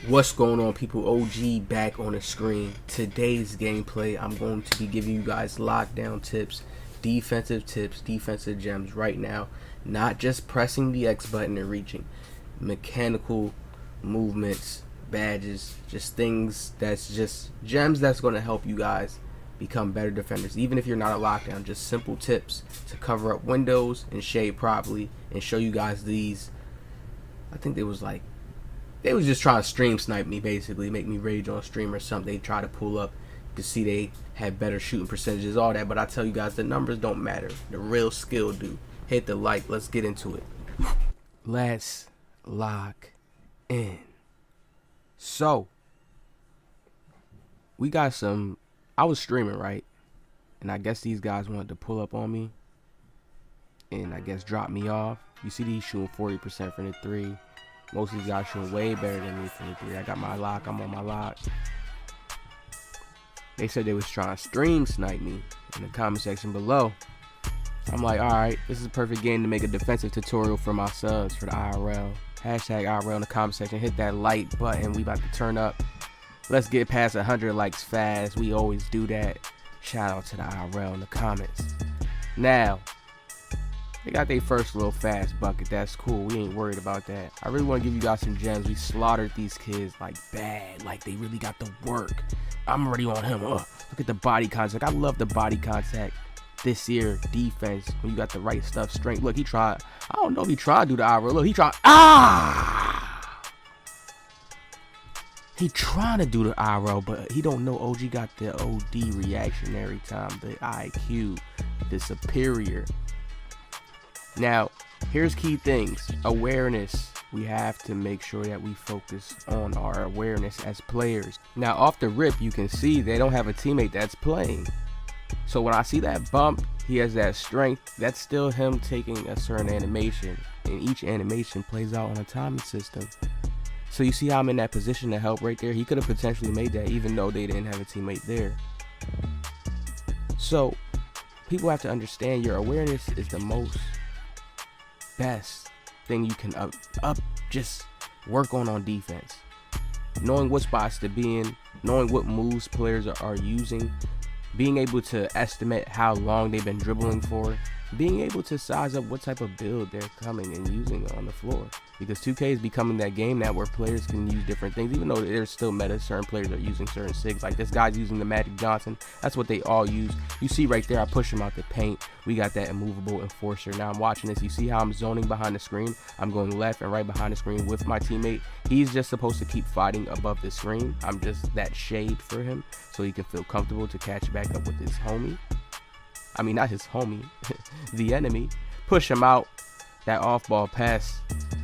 What's going on, people? OG back on the screen. Today's gameplay, I'm going to be giving you guys lockdown tips, defensive gems right now. Not just pressing the X button and reaching. Mechanical movements, badges, just things that's just gems that's going to help you guys become better defenders. Even if you're not a lockdown, just simple tips to cover up windows and shade properly and show you guys these. I think they was just trying to stream snipe me, basically, make me rage on stream or something. They try to pull up to see they had better shooting percentages, all that. But I tell you guys, the numbers don't matter. The real skill do. Hit the like. Let's get into it. Let's lock in. So, we got some. I was streaming, right? And I guess these guys wanted to pull up on me and I guess drop me off. You see these shooting 40% from the three. Most of these guys shooting way better than me from the three. I got my lock. I'm on my lock. They said they was trying to stream snipe me in the comment section below. I'm like, alright, this is a perfect game to make a defensive tutorial for my subs for the IRL. Hashtag IRL in the comment section. Hit that like button. We about to turn up. Let's get past 100 likes fast. We always do that. Shout out to the IRL in the comments. Now, they got their first little fast bucket. That's cool. We ain't worried about that. I really want to give you guys some gems. We slaughtered these kids like bad. Like they really got the work. I'm already on him. Look at the body contact. I love the body contact this year. Defense. When you got the right stuff. Strength. Look, he tried. I don't know if he tried to do the IRL. Look, he tried. He trying to do the IRL, but he don't know OG got the OD reactionary time. The IQ. The superior. Now, here's key things. Awareness. We have to make sure that we focus on our awareness as players. Now, off the rip, you can see they don't have a teammate that's playing. So when I see that bump, he has that strength. That's still him taking a certain animation. And each animation plays out on a timing system. So you see how I'm in that position to help right there? He could have potentially made that even though they didn't have a teammate there. So, people have to understand your awareness is the most best thing you can just work on defense. Knowing what spots to be in, knowing what moves players are using, being able to estimate how long they've been dribbling for, being able to size up what type of build they're coming and using on the floor. Because 2K is becoming that game now where players can use different things, even though there's still meta. Certain players are using certain SIGs. Like this guy's using the Magic Johnson. That's what they all use. You see right there, I push him out the paint. We got that immovable enforcer. Now I'm watching this. You see how I'm zoning behind the screen? I'm going left and right behind the screen with my teammate. He's just supposed to keep fighting above the screen. I'm just that shade for him so he can feel comfortable to catch back up with his homie. I mean, not his homie, the enemy. Push him out. That off-ball pass.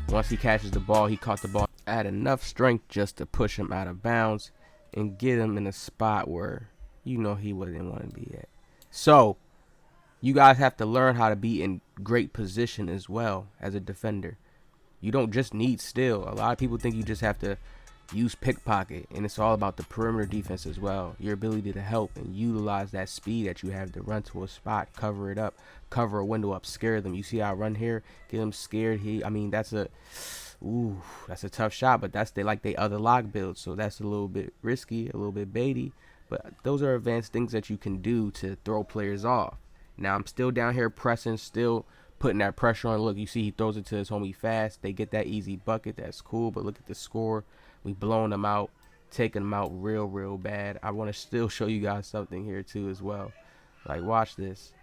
Once he catches the ball, he caught the ball. I had enough strength just to push him out of bounds and get him in a spot where you know he wouldn't want to be at. So, you guys have to learn how to be in great position as well as a defender. You don't just need steal. A lot of people think you just have to use pickpocket, and it's all about the perimeter defense as well. Your ability to help and utilize that speed that you have to run to a spot, cover it up, cover a window up, scare them. You see how I run here, get them scared. That's a tough shot, but that's like they other lock builds, so that's a little bit risky, a little bit baity, but those are advanced things that you can do to throw players off. Now I'm still down here pressing, still putting that pressure on. Look, you see he throws it to his homie fast. They get that easy bucket. That's cool, but look at the score. We blowing them out, taking them out real bad. I want to still show you guys something here too as well. Like, watch this.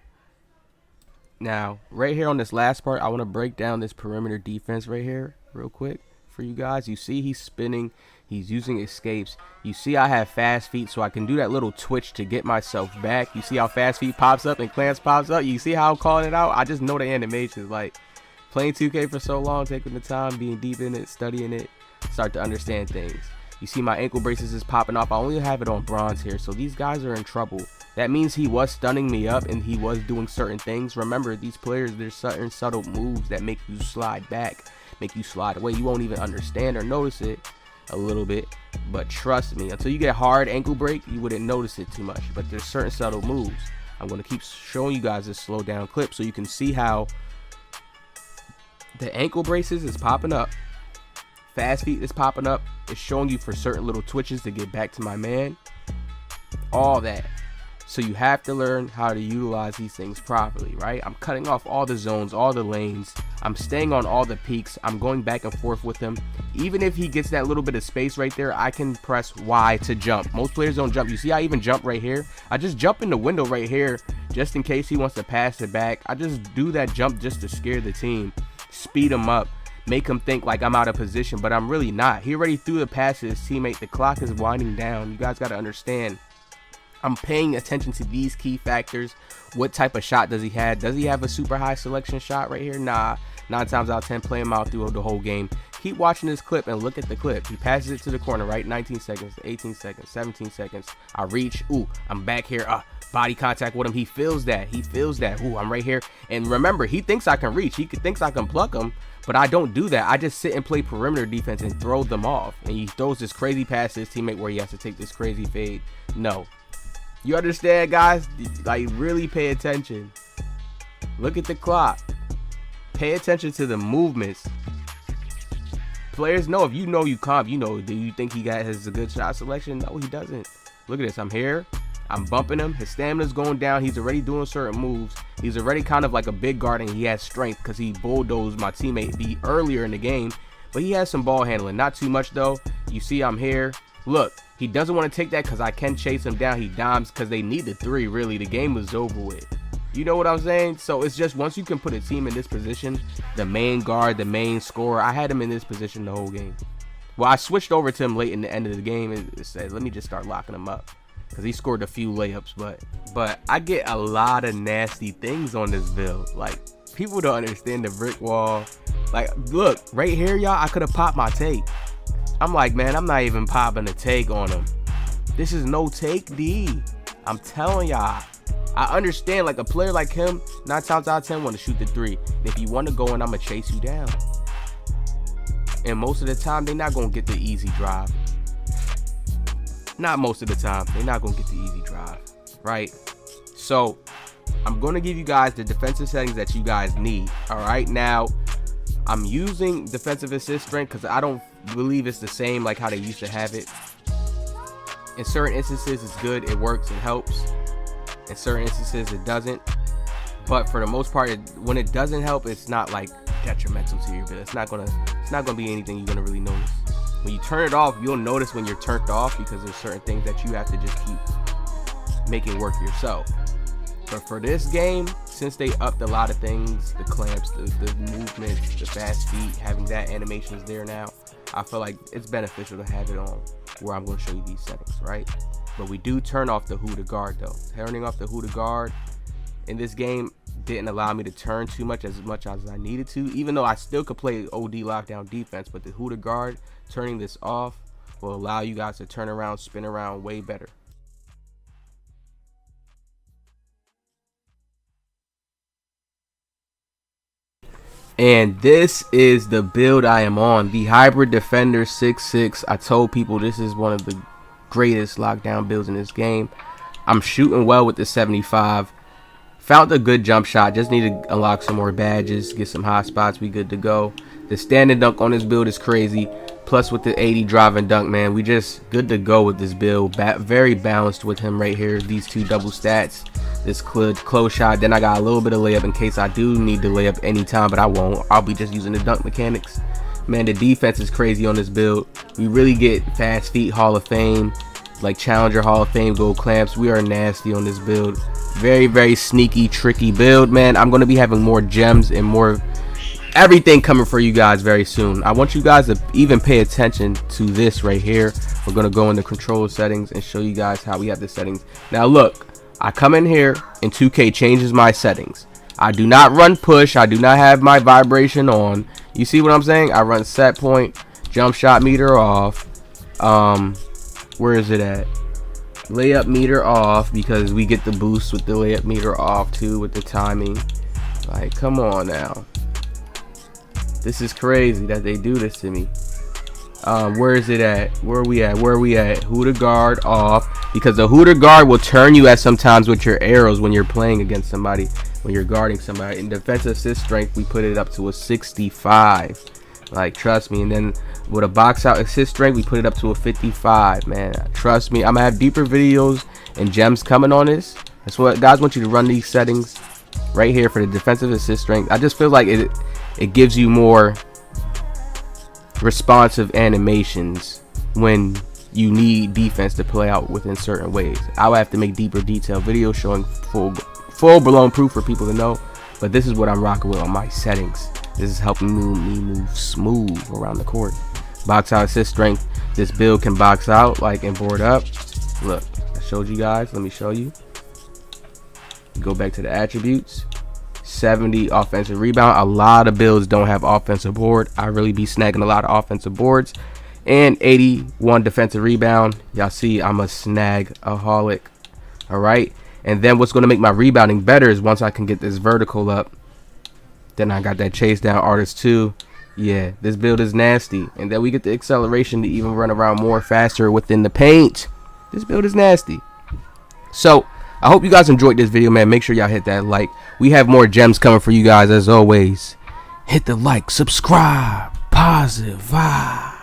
Now, right here on this last part, I want to break down this perimeter defense right here real quick for you guys. You see he's spinning. He's using escapes. You see I have fast feet, so I can do that little twitch to get myself back. You see how fast feet pops up and clamps pops up? You see how I'm calling it out? I just know the animations. Like, playing 2K for so long, taking the time, being deep in it, studying it, start to understand things. You see my ankle braces is popping off. I only have it on bronze here, so these guys are in trouble. That means he was stunning me up and he was doing certain things. Remember, these players, there's certain subtle moves that make you slide back, make you slide away. You won't even understand or notice it a little bit, but trust me, until you get hard ankle break, you wouldn't notice it too much. But there's certain subtle moves. I'm going to keep showing you guys this slow down clip so you can see how the ankle braces is popping up. fast feet that's popping up, it's showing you for certain little twitches to get back to my man. All that. So you have to learn how to utilize these things properly, right? I'm cutting off all the zones, all the lanes. I'm staying on all the peaks. I'm going back and forth with him. Even if he gets that little bit of space right there, I can press Y to jump. Most players don't jump. You see I even jump right here? I just jump in the window right here just in case he wants to pass it back. I just do that jump just to scare the team, speed him up, make him think like I'm out of position, but I'm really not. He already threw the pass to his teammate. The clock is winding down. You guys got to understand. I'm paying attention to these key factors. What type of shot does he have? Does he have a super high selection shot right here? Nah. 9 times out of 10, play him out through the whole game. Keep watching this clip and look at the clip. He passes it to the corner, right? 19 seconds, 18 seconds, 17 seconds. I reach. Ooh, I'm back here. Body contact with him. He feels that. He feels that. Ooh, I'm right here. And remember, he thinks I can reach. He thinks I can pluck him, but I don't do that. I just sit and play perimeter defense and throw them off. And he throws this crazy pass to his teammate where he has to take this crazy fade. No. You understand, guys? Like, really pay attention. Look at the clock. Pay attention to the movements. Players know, if you know you comp, you know, do you think he has a good shot selection? No, he doesn't. Look at this. I'm here. I'm bumping him. His stamina's going down. He's already doing certain moves. He's already kind of like a big guard, and he has strength because he bulldozed my teammate B earlier in the game. But he has some ball handling. Not too much, though. You see I'm here. Look, he doesn't want to take that because I can chase him down. He dimes because they need the 3, really. The game was over with. You know what I'm saying? So it's just once you can put a team in this position, the main guard, the main scorer, I had him in this position the whole game. Well, I switched over to him late in the end of the game and said, let me just start locking him up because he scored a few layups. But I get a lot of nasty things on this build. Like, people don't understand the brick wall. Like, look, right here, y'all, I could have popped my take. I'm like, man, I'm not even popping a take on him. This is no take D. I'm telling y'all. I understand, like, a player like him, 9 times out of 10 want to shoot the 3. And if you want to go in, I'm going to chase you down. And most of the time, they're not going to get the easy drive. Not most of the time. They're not going to get the easy drive, right? So, I'm going to give you guys the defensive settings that you guys need, all right? Now, I'm using defensive assist strength because I don't believe it's the same like how they used to have it. In certain instances, it's good. It works. It helps. In certain instances, it doesn't. But for the most part, when it doesn't help, it's not like detrimental to your build. It's not gonna be anything you're gonna really notice. When you turn it off, you'll notice when you're turned off because there's certain things that you have to just keep making work yourself. But for this game, since they upped a lot of things, the clamps, the movements, the fast feet, having that animation is there now, I feel like it's beneficial to have it on where I'm going to show you these settings, right? But we do turn off the who to guard though. Turning off the who to guard in this game didn't allow me to turn too much as I needed to, even though I still could play OD lockdown defense. But the who to guard, turning this off will allow you guys to turn around, spin around way better. And this is the build I am on, the Hybrid Defender 6'6". I told people this is one of the greatest lockdown builds in this game. I'm shooting well with the 75. Found a good jump shot. Just need to unlock some more badges, get some hot spots. We good to go. The standing dunk on this build is crazy. Plus with the 80 drive and dunk, man, we just good to go with this build. Very balanced with him right here. These two double stats. This close shot. Then I got a little bit of layup in case I do need to lay up anytime, but I won't. I'll be just using the dunk mechanics. Man, the defense is crazy on this build. We really get fast feet Hall of Fame, like Challenger Hall of Fame gold clamps. We are nasty on this build. Very sneaky, tricky build, man. I'm going to be having more gems and more everything coming for you guys very soon. I want you guys to even pay attention to this right here. We're going to go in the control settings and show you guys how we have the settings. Now look, I come in here and 2K changes my settings. I do not run push. I do not have my vibration on. You see what I'm saying? I run set point, jump shot meter off. Where is it at? Layup meter off, because we get the boost with the layup meter off too with the timing. Like, come on now. This is crazy that they do this to me. Where is it at? Where are we at? Who to guard off, because the who to guard will turn you at sometimes with your arrows when you're playing against somebody, when you're guarding somebody. In defensive assist strength, we put it up to a 65. Like, trust me. And then with a box out assist strength, we put it up to a 55, man. Trust me, I'm gonna have deeper videos and gems coming on this. That's what guys want you to run these settings right here for the defensive assist strength. I just feel like it gives you more responsive animations when you need defense to play out within certain ways. I would have to make deeper detailed videos showing full blown proof for people to know, but this is what I'm rocking with on my settings. This is helping me move smooth around the court. Box out assist strength. This build can box out like and board up. Look, I showed you guys. Let me show you. Go back to the attributes. 70 offensive rebound. A lot of builds don't have offensive board. I really be snagging a lot of offensive boards. And 81 defensive rebound. Y'all see I'm a snag-aholic. Alright. And then what's going to make my rebounding better is once I can get this vertical up. Then I got that chase down artist too. Yeah, this build is nasty. And then we get the acceleration to even run around more faster within the paint. This build is nasty. So I hope you guys enjoyed this video, man. Make sure y'all hit that like. We have more gems coming for you guys as always. Hit the like, subscribe, positive vibe.